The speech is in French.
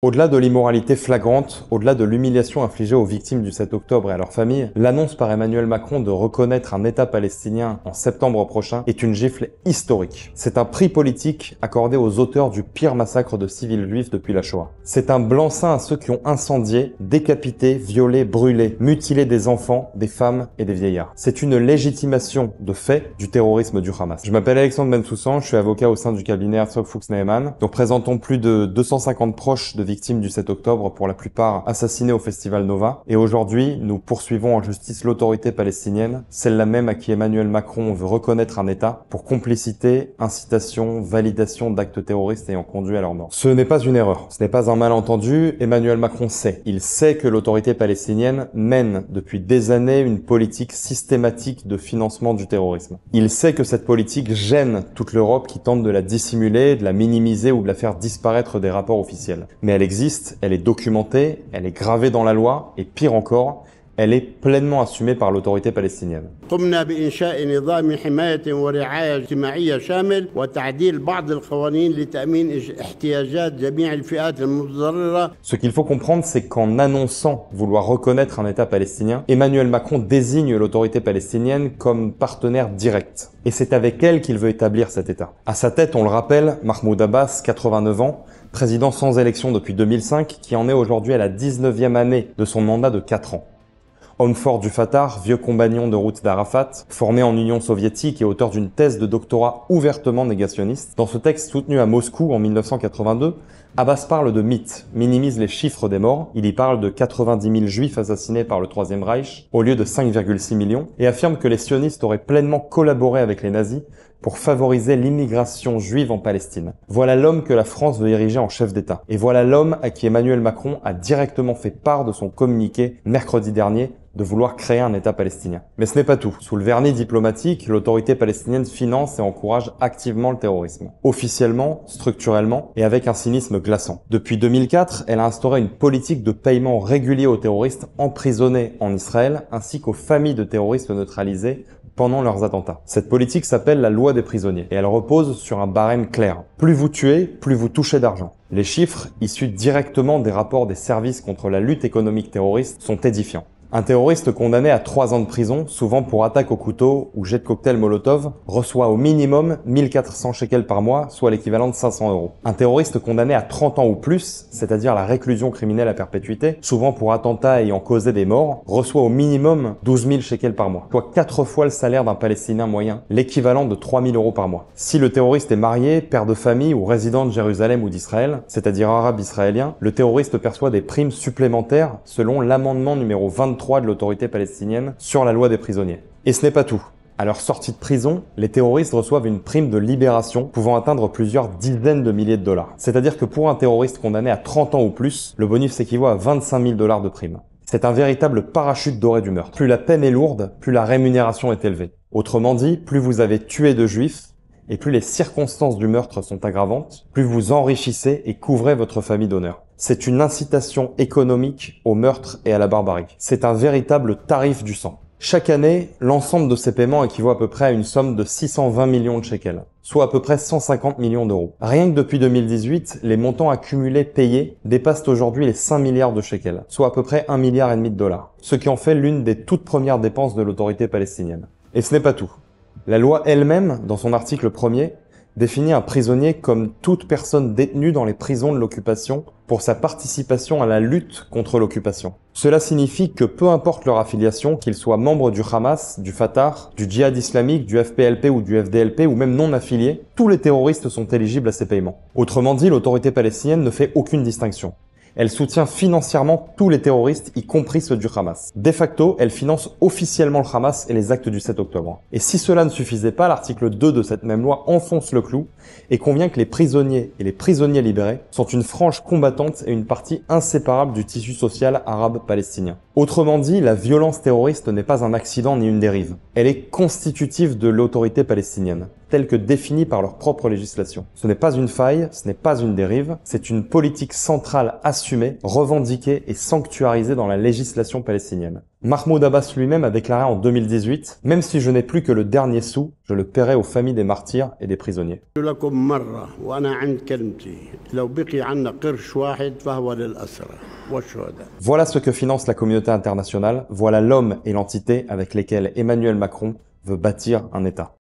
Au-delà de l'immoralité flagrante, au-delà de l'humiliation infligée aux victimes du 7 octobre et à leurs familles, l'annonce par Emmanuel Macron de reconnaître un État palestinien en septembre prochain est une gifle historique. C'est un prix politique accordé aux auteurs du pire massacre de civils juifs depuis la Shoah. C'est un blanc-seing à ceux qui ont incendié, décapité, violé, brûlé, mutilé des enfants, des femmes et des vieillards. C'est une légitimation de fait du terrorisme du Hamas. Je m'appelle Alexandre Bensoussan, je suis avocat au sein du cabinet Herzog Fuchs Neumann. Nous représentons plus de 250 proches de victimes du 7 octobre, pour la plupart assassinés au Festival Nova. Et aujourd'hui, nous poursuivons en justice l'autorité palestinienne, celle-là même à qui Emmanuel Macron veut reconnaître un État, pour complicité, incitation, validation d'actes terroristes ayant conduit à leur mort. Ce n'est pas une erreur, ce n'est pas un malentendu. Emmanuel Macron sait. Il sait que l'autorité palestinienne mène depuis des années une politique systématique de financement du terrorisme. Il sait que cette politique gêne toute l'Europe qui tente de la dissimuler, de la minimiser ou de la faire disparaître des rapports officiels. Mais elle existe, elle est documentée, elle est gravée dans la loi, et pire encore, elle est pleinement assumée par l'autorité palestinienne. قمنا بإنشاء نظام حماية ورعاية اجتماعية شامل وتعديل بعض القوانين لتأمين احتياجات جميع الفئات المتضررة. Ce qu'il faut comprendre, c'est qu'en annonçant vouloir reconnaître un État palestinien, Emmanuel Macron désigne l'autorité palestinienne comme partenaire direct. Et c'est avec elle qu'il veut établir cet État. À sa tête, on le rappelle, Mahmoud Abbas, 89 ans, président sans élection depuis 2005, qui en est aujourd'hui à la 19e année de son mandat de 4 ans. Homme fort du Fatah, vieux compagnon de route d'Arafat, formé en Union soviétique et auteur d'une thèse de doctorat ouvertement négationniste. Dans ce texte soutenu à Moscou en 1982, Abbas parle de mythes, minimise les chiffres des morts. Il y parle de 90 000 juifs assassinés par le Troisième Reich au lieu de 5,6 millions et affirme que les sionistes auraient pleinement collaboré avec les nazis pour favoriser l'immigration juive en Palestine. Voilà l'homme que la France veut ériger en chef d'État. Et voilà l'homme à qui Emmanuel Macron a directement fait part de son communiqué mercredi dernier de vouloir créer un État palestinien. Mais ce n'est pas tout. Sous le vernis diplomatique, l'autorité palestinienne finance et encourage activement le terrorisme. Officiellement, structurellement et avec un cynisme glaçant. Depuis 2004, elle a instauré une politique de paiement régulier aux terroristes emprisonnés en Israël ainsi qu'aux familles de terroristes neutralisés pendant leurs attentats. Cette politique s'appelle la loi des prisonniers et elle repose sur un barème clair. Plus vous tuez, plus vous touchez d'argent. Les chiffres, issus directement des rapports des services contre la lutte économique terroriste, sont édifiants. Un terroriste condamné à 3 ans de prison, souvent pour attaque au couteau ou jet de cocktail Molotov, reçoit au minimum 1400 shekels par mois, soit l'équivalent de 500 €. Un terroriste condamné à 30 ans ou plus, c'est-à-dire la réclusion criminelle à perpétuité, souvent pour attentat ayant causé des morts, reçoit au minimum 12 000 shekels par mois, soit 4 fois le salaire d'un Palestinien moyen, l'équivalent de 3 000 € par mois. Si le terroriste est marié, père de famille ou résident de Jérusalem ou d'Israël, c'est-à-dire arabe israélien, le terroriste perçoit des primes supplémentaires selon l'amendement numéro 23 de l'autorité palestinienne sur la loi des prisonniers. Et ce n'est pas tout. À leur sortie de prison, les terroristes reçoivent une prime de libération pouvant atteindre plusieurs dizaines de milliers de dollars. C'est-à-dire que pour un terroriste condamné à 30 ans ou plus, le bonus équivaut à 25 000 $ de prime. C'est un véritable parachute doré du meurtre. Plus la peine est lourde, plus la rémunération est élevée. Autrement dit, plus vous avez tué de juifs, et plus les circonstances du meurtre sont aggravantes, plus vous enrichissez et couvrez votre famille d'honneur. C'est une incitation économique au meurtre et à la barbarie. C'est un véritable tarif du sang. Chaque année, l'ensemble de ces paiements équivaut à peu près à une somme de 620 millions de shekels, soit à peu près 150 millions d'euros. Rien que depuis 2018, les montants accumulés payés dépassent aujourd'hui les 5 milliards de shekels, soit à peu près 1,5 milliard de dollars, ce qui en fait l'une des toutes premières dépenses de l'autorité palestinienne. Et ce n'est pas tout. La loi elle-même, dans son article 1er, définit un prisonnier comme toute personne détenue dans les prisons de l'occupation pour sa participation à la lutte contre l'occupation. Cela signifie que peu importe leur affiliation, qu'ils soient membres du Hamas, du Fatah, du Djihad islamique, du FPLP ou du FDLP ou même non affiliés, tous les terroristes sont éligibles à ces paiements. Autrement dit, l'autorité palestinienne ne fait aucune distinction. Elle soutient financièrement tous les terroristes, y compris ceux du Hamas. De facto, elle finance officiellement le Hamas et les actes du 7 octobre. Et si cela ne suffisait pas, l'article 2 de cette même loi enfonce le clou et convient que les prisonniers et les prisonniers libérés sont une frange combattante et une partie inséparable du tissu social arabe-palestinien. Autrement dit, la violence terroriste n'est pas un accident ni une dérive. Elle est constitutive de l'autorité palestinienne, telle que définie par leur propre législation. Ce n'est pas une faille, ce n'est pas une dérive, c'est une politique centrale assumée, revendiquée et sanctuarisée dans la législation palestinienne. Mahmoud Abbas lui-même a déclaré en 2018 « Même si je n'ai plus que le dernier sou, je le paierai aux familles des martyrs et des prisonniers. » لكم مرة وأنا عند كلمتي لو بقي عنا قرش واحد فهو للأسرى والشهداء. Voilà ce que finance la communauté internationale, voilà l'homme et l'entité avec lesquels Emmanuel Macron veut bâtir un État.